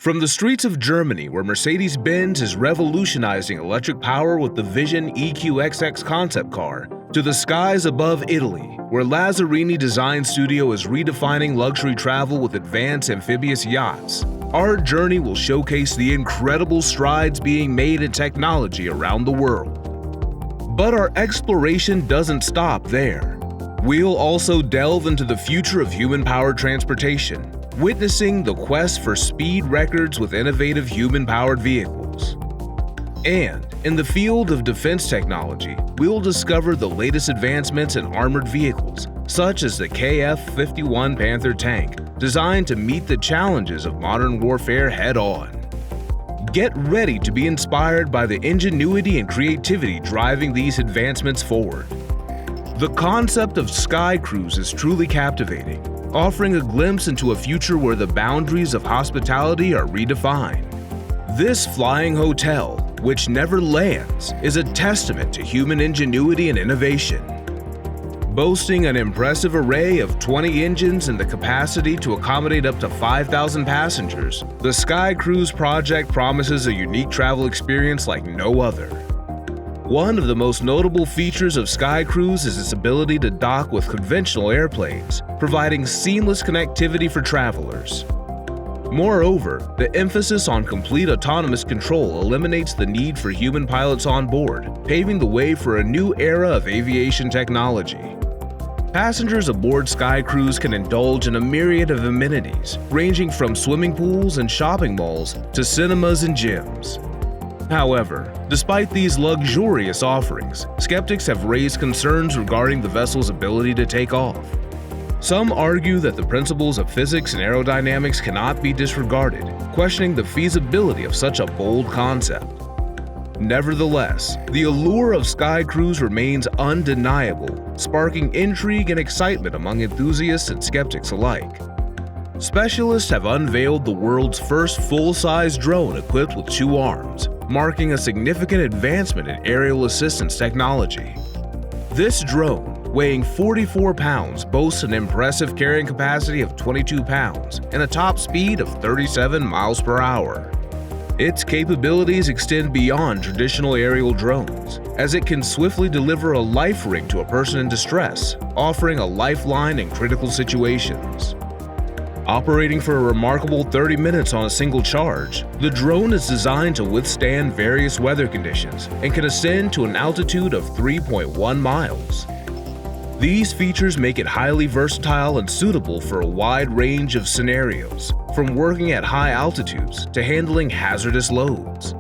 From the streets of Germany, where Mercedes-Benz is revolutionizing electric power with the Vision EQXX concept car, to the skies above Italy, where Lazzarini Design Studio is redefining luxury travel with advanced amphibious yachts, our journey will showcase the incredible strides being made in technology around the world. But our exploration doesn't stop there. We'll also delve into the future of human-powered transportation, witnessing the quest for speed records with innovative human-powered vehicles. And in the field of defense technology, we'll discover the latest advancements in armored vehicles, such as the KF-51 Panther tank, designed to meet the challenges of modern warfare head-on. Get ready to be inspired by the ingenuity and creativity driving these advancements forward. The concept of Sky Cruise is truly captivating, offering a glimpse into a future where the boundaries of hospitality are redefined. This flying hotel, which never lands, is a testament to human ingenuity and innovation. Boasting an impressive array of 20 engines and the capacity to accommodate up to 5,000 passengers, the Sky Cruise project promises a unique travel experience like no other. One of the most notable features of Sky Cruise is its ability to dock with conventional airplanes, providing seamless connectivity for travelers. Moreover, the emphasis on complete autonomous control eliminates the need for human pilots on board, paving the way for a new era of aviation technology. Passengers aboard Sky Cruise can indulge in a myriad of amenities, ranging from swimming pools and shopping malls to cinemas and gyms. However, despite these luxurious offerings, skeptics have raised concerns regarding the vessel's ability to take off. Some argue that the principles of physics and aerodynamics cannot be disregarded, questioning the feasibility of such a bold concept. Nevertheless, the allure of Sky Cruise remains undeniable, sparking intrigue and excitement among enthusiasts and skeptics alike. Specialists have unveiled the world's first full-size drone equipped with 2 arms, marking a significant advancement in aerial assistance technology. This drone, weighing 44 pounds, boasts an impressive carrying capacity of 22 pounds and a top speed of 37 miles per hour. Its capabilities extend beyond traditional aerial drones, as it can swiftly deliver a life ring to a person in distress, offering a lifeline in critical situations. Operating for a remarkable 30 minutes on a single charge, the drone is designed to withstand various weather conditions and can ascend to an altitude of 3.1 miles. These features make it highly versatile and suitable for a wide range of scenarios, from working at high altitudes to handling hazardous loads.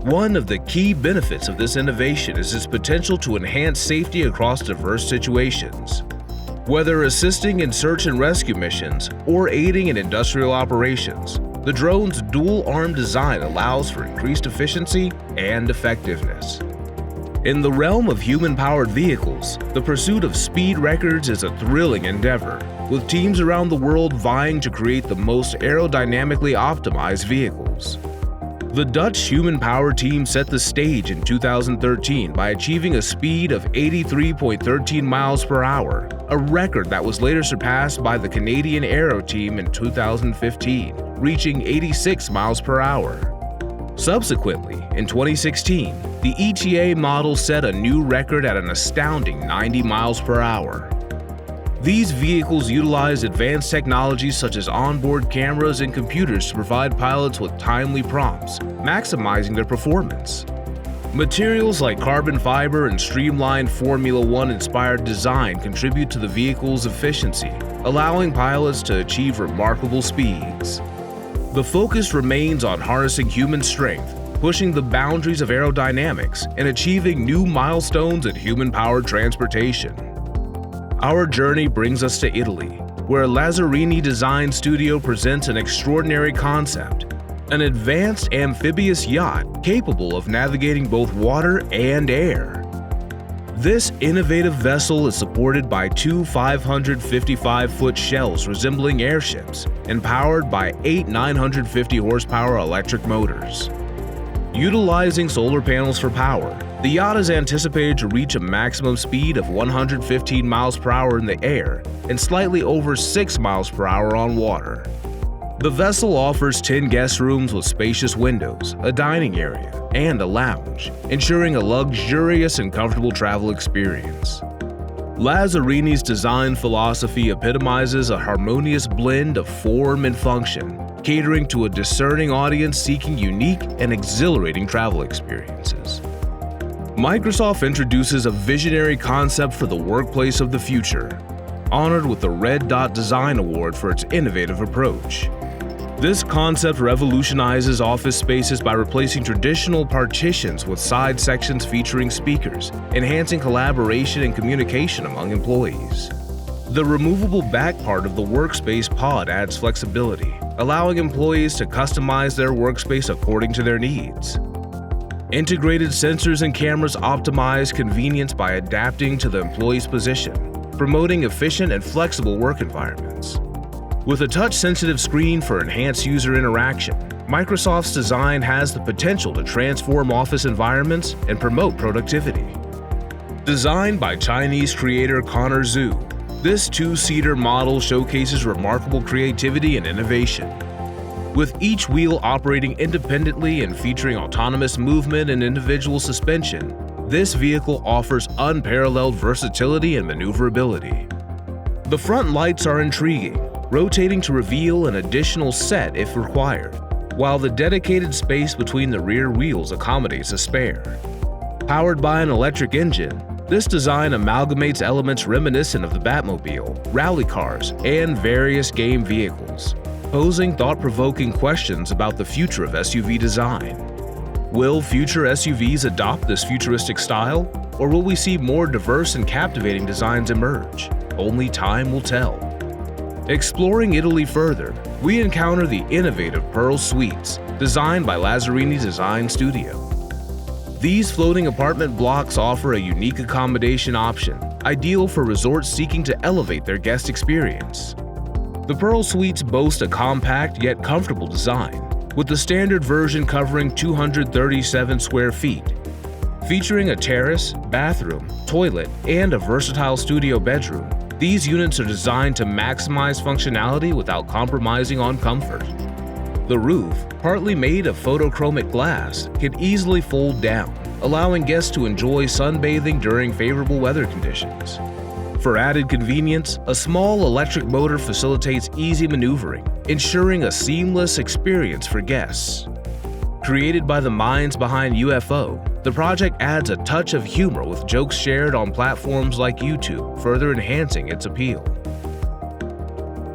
One of the key benefits of this innovation is its potential to enhance safety across diverse situations. Whether assisting in search and rescue missions or aiding in industrial operations, the drone's dual-arm design allows for increased efficiency and effectiveness. In the realm of human-powered vehicles, the pursuit of speed records is a thrilling endeavor, with teams around the world vying to create the most aerodynamically optimized vehicles. The Dutch human-powered team set the stage in 2013 by achieving a speed of 83.13 miles per hour, a record that was later surpassed by the Canadian Aero team in 2015, reaching 86 miles per hour. Subsequently, in 2016, the ETA model set a new record at an astounding 90 miles per hour. These vehicles utilize advanced technologies such as onboard cameras and computers to provide pilots with timely prompts, maximizing their performance. Materials like carbon fiber and streamlined Formula One-inspired design contribute to the vehicle's efficiency, allowing pilots to achieve remarkable speeds. The focus remains on harnessing human strength, pushing the boundaries of aerodynamics, and achieving new milestones in human-powered transportation. Our journey brings us to Italy, where Lazzarini Design Studio presents an extraordinary concept, an advanced amphibious yacht capable of navigating both water and air. This innovative vessel is supported by 2 555-foot shells resembling airships and powered by 8 950 horsepower electric motors. Utilizing solar panels for power, the yacht is anticipated to reach a maximum speed of 115 miles per hour in the air and slightly over 6 miles per hour on water. The vessel offers 10 guest rooms with spacious windows, a dining area, and a lounge, ensuring a luxurious and comfortable travel experience. Lazzarini's design philosophy epitomizes a harmonious blend of form and function, catering to a discerning audience seeking unique and exhilarating travel experiences. Microsoft introduces a visionary concept for the workplace of the future, honored with the Red Dot Design Award for its innovative approach. This concept revolutionizes office spaces by replacing traditional partitions with side sections featuring speakers, enhancing collaboration and communication among employees. The removable back part of the workspace pod adds flexibility, allowing employees to customize their workspace according to their needs. Integrated sensors and cameras optimize convenience by adapting to the employee's position, promoting efficient and flexible work environments. With a touch-sensitive screen for enhanced user interaction, Microsoft's design has the potential to transform office environments and promote productivity. Designed by Chinese creator Connor Zhu, this two-seater model showcases remarkable creativity and innovation. With each wheel operating independently and featuring autonomous movement and individual suspension, this vehicle offers unparalleled versatility and maneuverability. The front lights are intriguing, rotating to reveal an additional set if required, while the dedicated space between the rear wheels accommodates a spare. Powered by an electric engine, this design amalgamates elements reminiscent of the Batmobile, rally cars, and various game vehicles, posing thought-provoking questions about the future of SUV design. Will future SUVs adopt this futuristic style, or will we see more diverse and captivating designs emerge? Only time will tell. Exploring Italy further, we encounter the innovative Pearl Suites, designed by Lazzarini Design Studio. These floating apartment blocks offer a unique accommodation option, ideal for resorts seeking to elevate their guest experience. The Pearl Suites boast a compact yet comfortable design, with the standard version covering 237 square feet. Featuring a terrace, bathroom, toilet, and a versatile studio bedroom, these units are designed to maximize functionality without compromising on comfort. The roof, partly made of photochromic glass, can easily fold down, allowing guests to enjoy sunbathing during favorable weather conditions. For added convenience, a small electric motor facilitates easy maneuvering, ensuring a seamless experience for guests. Created by the minds behind UFO, the project adds a touch of humor with jokes shared on platforms like YouTube, further enhancing its appeal.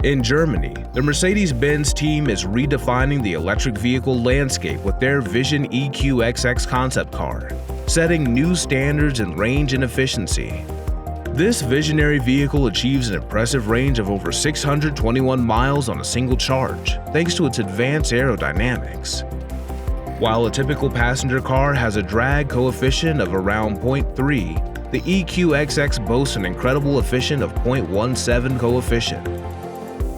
In Germany, the Mercedes-Benz team is redefining the electric vehicle landscape with their Vision EQXX concept car, setting new standards in range and efficiency. This visionary vehicle achieves an impressive range of over 621 miles on a single charge, thanks to its advanced aerodynamics. While a typical passenger car has a drag coefficient of around 0.3, the EQXX boasts an incredible efficient of 0.17 coefficient.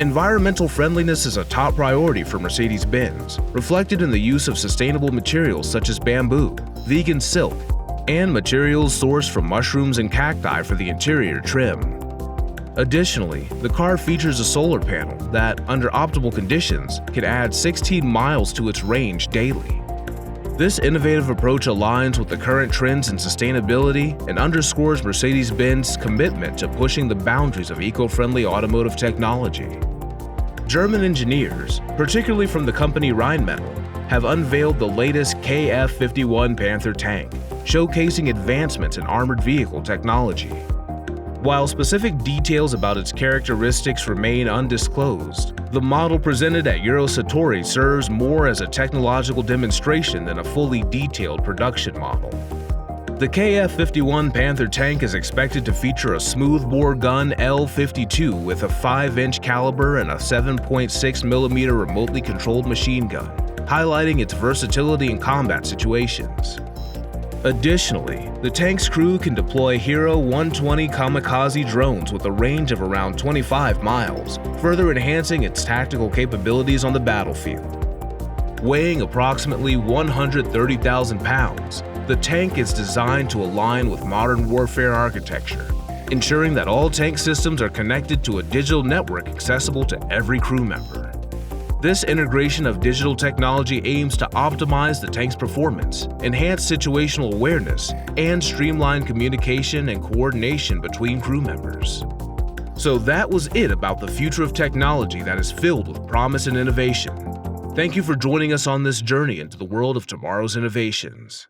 Environmental friendliness is a top priority for Mercedes-Benz, reflected in the use of sustainable materials such as bamboo, vegan silk, and materials sourced from mushrooms and cacti for the interior trim. Additionally, the car features a solar panel that, under optimal conditions, can add 16 miles to its range daily. This innovative approach aligns with the current trends in sustainability and underscores Mercedes-Benz's commitment to pushing the boundaries of eco-friendly automotive technology. German engineers, particularly from the company Rheinmetall, have unveiled the latest KF-51 Panther tank, showcasing advancements in armored vehicle technology. While specific details about its characteristics remain undisclosed, the model presented at Eurosatory serves more as a technological demonstration than a fully detailed production model. The KF-51 Panther tank is expected to feature a smoothbore gun L-52 with a 5-inch caliber and a 7.6mm remotely controlled machine gun, highlighting its versatility in combat situations. Additionally, the tank's crew can deploy Hero 120 kamikaze drones with a range of around 25 miles, further enhancing its tactical capabilities on the battlefield. Weighing approximately 130,000 pounds, the tank is designed to align with modern warfare architecture, ensuring that all tank systems are connected to a digital network accessible to every crew member. This integration of digital technology aims to optimize the tank's performance, enhance situational awareness, and streamline communication and coordination between crew members. So that was it about the future of technology that is filled with promise and innovation. Thank you for joining us on this journey into the world of tomorrow's innovations.